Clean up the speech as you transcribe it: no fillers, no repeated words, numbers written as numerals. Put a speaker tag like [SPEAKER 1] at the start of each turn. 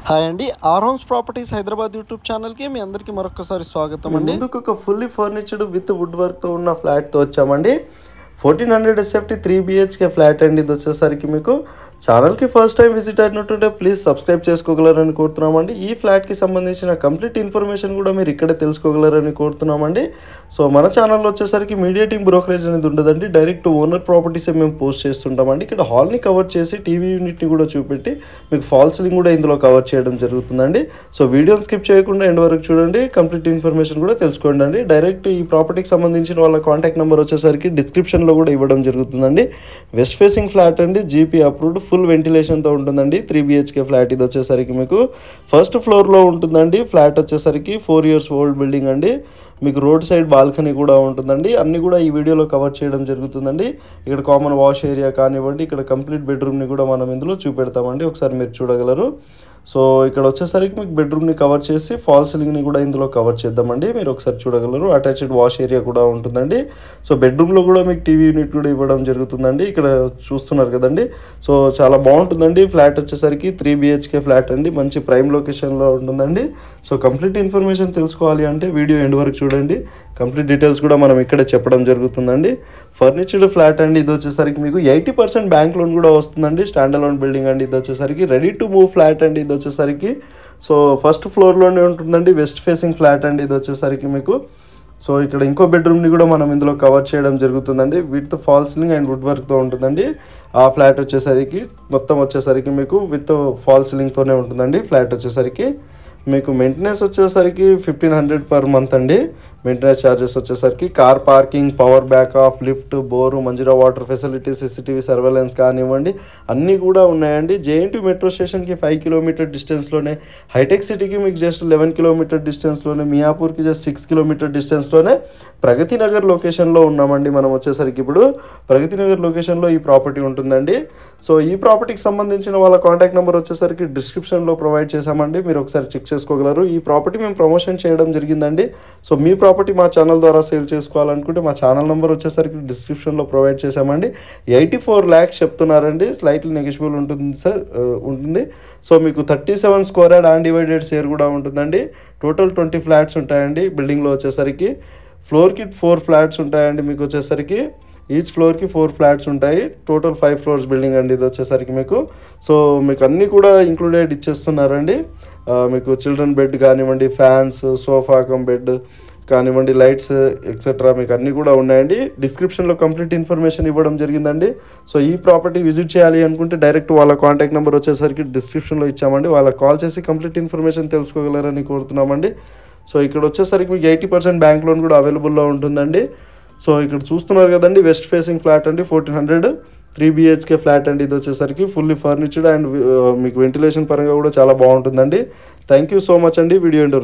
[SPEAKER 1] Hi అండి. R Homes properties Hyderabad YouTube ఛానల్కి మీ అందరికీ మరొకసారి స్వాగతం అండి.
[SPEAKER 2] ముందుకు ఒక ఫుల్లీ ఫర్నిచర్డ్ విత్ వుడ్ వర్క్తో ఉన్న ఫ్లాట్తో వచ్చామండి. 1400 SFT 3 BHK ఫ్లాట్ అండి. ఇది వచ్చేసరికి మీకు ఛానల్కి ఫస్ట్ టైం విజిట్ అయినట్టుంటే ప్లీజ్ సబ్స్క్రైబ్ చేసుకోగలరని కోరుతున్నామండి. ఈ ఫ్లాట్కి సంబంధించిన కంప్లీట్ ఇన్ఫర్మేషన్ కూడా మీరు ఇక్కడే తెలుసుకోగలరని కోరుతున్నామండి. సో మన ఛానల్లో వచ్చేసరికి మీడియేటింగ్ బ్రోకరేజ్ అనేది ఉండదండి. డైరెక్ట్ ఓనర్ ప్రాపర్టీసే మేము పోస్ట్ చేస్తుంటామండి. ఇక్కడ హాల్ని కవర్ చేసి టీవీ యూనిట్ని కూడా చూపెట్టి మీకు ఫాల్ సీలింగ్ కూడా ఇందులో కవర్ చేయడం జరుగుతుందండి. సో వీడియోని స్కిప్ చేయకుండా ఎండ్ వరకు చూడండి, కంప్లీట్ ఇన్ఫర్మేషన్ కూడా తెలుసుకోండి అండి. డైరెక్ట్ ఈ ప్రాపర్టీకి సంబంధించిన వాళ్ళ కాంటాక్ట్ నెంబర్ వచ్చేసరికి డిస్క్రిప్షన్లో కూడా ఇవ్వడం జరుగుతుందండి. వెస్ట్ ఫేసింగ్ ఫ్లాట్ అండి, జీపీ అప్రూవ్డ్, ఫుల్ వెంటిలేషన్తో ఉంటుందండి. 3 BHK ఫ్లాట్ ఇది వచ్చేసరికి మీకు ఫస్ట్ ఫ్లోర్లో ఉంటుందండి. ఫ్లాట్ వచ్చేసరికి 4 years ఓల్డ్ బిల్డింగ్ అండి. మీకు రోడ్ సైడ్ బాల్కనీ కూడా ఉంటుందండి. అన్నీ కూడా ఈ వీడియోలో కవర్ చేయడం జరుగుతుందండి. ఇక్కడ కామన్ వాష్ ఏరియా కానివ్వండి, ఇక్కడ కంప్లీట్ బెడ్రూమ్ని కూడా మనం ఇందులో చూపెడతామండి. ఒకసారి మీరు చూడగలరు. సో ఇక్కడ వచ్చేసరికి మీకు బెడ్రూమ్ని కవర్ చేసి ఫాల్ సీలింగ్ని కూడా ఇందులో కవర్ చేద్దామండి. మీరు ఒకసారి చూడగలరు. అటాచ్డ్ వాష్ ఏరియా కూడా ఉంటుందండి. సో బెడ్రూమ్లో కూడా మీకు టీవీ యూనిట్ కూడా ఇవ్వడం జరుగుతుందండి. ఇక్కడ చూస్తున్నారు కదండి. సో చాలా బాగుంటుందండి. ఫ్లాట్ వచ్చేసరికి 3 BHK ఫ్లాట్ అండి. మంచి ప్రైమ్ లొకేషన్లో ఉంటుందండి. సో కంప్లీట్ ఇన్ఫర్మేషన్ తెలుసుకోవాలి అంటే వీడియో ఎండ్ వరకు చూడండి. కంప్లీట్ డీటెయిల్స్ కూడా మనం ఇక్కడే చెప్పడం జరుగుతుందండి. ఫర్నిచర్డ్ ఫ్లాట్ అండి. ఇది వచ్చేసరికి మీకు 80% బ్యాంక్ లోన్ కూడా వస్తుందండి. స్టాండ్ అలోన్ బిల్డింగ్ అండి. ఇది వచ్చేసరికి రెడీ టు మూవ్ ఫ్లాట్ అండి. ఇది వచ్చేసరికి సో ఫస్ట్ ఫ్లోర్లోనే ఉంటుందండి. వెస్ట్ ఫేసింగ్ ఫ్లాట్ అండి. ఇది వచ్చేసరికి మీకు సో ఇక్కడ ఇంకో బెడ్రూమ్ని కూడా మనం ఇందులో కవర్ చేయడం జరుగుతుందండి. With fall ceiling and wood వర్క్తో ఉంటుందండి. ఆ ఫ్లాట్ వచ్చేసరికి మొత్తం వచ్చేసరికి మీకు విత్ ఫాల్ సీలింగ్తోనే ఉంటుందండి. ఫ్లాట్ వచ్చేసరికి మీకు మెయింటెనెన్స్ వచ్చేసరికి 1500 per month అండి. మెయింటెనెన్స్ ఛార్జెస్ వచ్చేసరికి car parking, power backup, lift, bore, Manjira water facility, CCTV surveillance కానివ్వండి అన్నీ కూడా ఉన్నాయండి. JNT మెట్రో స్టేషన్కి 5 km డిస్టెన్స్లోనే, హైటెక్ సిటీకి మీకు just 11 km డిస్టెన్స్లోనే, మియాపూర్కి just 6 km డిస్టెన్స్లోనే Pragathi Nagar లొకేషన్లో ఉన్నామండి. మనం వచ్చేసరికి ఇప్పుడు ప్రగతి నగర్ లొకేషన్లో ఈ ప్రాపర్టీ ఉంటుందండి. సో ఈ ప్రాపర్టీకి సంబంధించిన వాళ్ళ కాంటాక్ట్ నెంబర్ వచ్చేసరికి డిస్క్రిప్షన్లో ప్రొవైడ్ చేశామండి. మీరు ఒకసారి చెక్ చేసుకోగలరు. ఈ ప్రాపర్టీ మేము ప్రమోషన్ చేయడం జరిగిందండి. సో మీ ప్రాపర్టీ మా ఛానల్ ద్వారా సేల్ చేసుకోవాలనుకుంటే మా ఛానల్ నెంబర్ వచ్చేసరికి డిస్క్రిప్షన్లో ప్రొవైడ్ చేశామండి. 84 lakhs చెప్తున్నారండి. స్లైట్లీ నెగోషియబుల్ ఉంటుంది సార్, ఉంటుంది. సో మీకు 37 square yard అన్డివైడెడ్ షేర్ కూడా ఉంటుందండి. టోటల్ 20 flats ఉంటాయండి బిల్డింగ్లో వచ్చేసరికి. ఫ్లోర్కి 4 flats ఉంటాయండి. మీకు వచ్చేసరికి ఈచ్ ఫ్లోర్కి 4 flats ఉంటాయి. టోటల్ 5 floors బిల్డింగ్ అండి ఇది వచ్చేసరికి మీకు. సో మీకు అన్నీ కూడా ఇంక్లూడెడ్ ఇచ్చేస్తున్నారండి. మీకు చిల్డ్రన్ బెడ్ కానివ్వండి, ఫ్యాన్స్, సోఫా కమ్ బెడ్ కానివ్వండి, లైట్స్ ఎక్సెట్రా మీకు అన్నీ కూడా ఉన్నాయండి. డిస్క్రిప్షన్లో కంప్లీట్ ఇన్ఫర్మేషన్ ఇవ్వడం జరిగిందండి. సో ఈ ప్రాపర్టీ విజిట్ చేయాలి అనుకుంటే డైరెక్ట్ వాళ్ళ కాంటాక్ట్ నెంబర్ వచ్చేసరికి డిస్క్రిప్షన్లో ఇచ్చామండి. వాళ్ళకి కాల్ చేసి కంప్లీట్ ఇన్ఫర్మేషన్ తెలుసుకోగలరని కోరుతున్నామండి. సో ఇక్కడ వచ్చేసరికి మీకు 80% బ్యాంక్ లోన్ కూడా అవైలబుల్లో ఉంటుందండి. సో ఇక్కడ చూస్తున్నారు కదండి, వెస్ట్ ఫేసింగ్ ఫ్లాట్ అండి. 1400 3 BHK ఫ్లాట్ అండి. ఇది వచ్చేసరికి ఫుల్లీ ఫర్నిచర్డ్ అండ్ మీకు వెంటిలేషన్ పరంగా కూడా చాలా బాగుంటుందండి. థ్యాంక్ యూ సో మచ్ అండి. Video end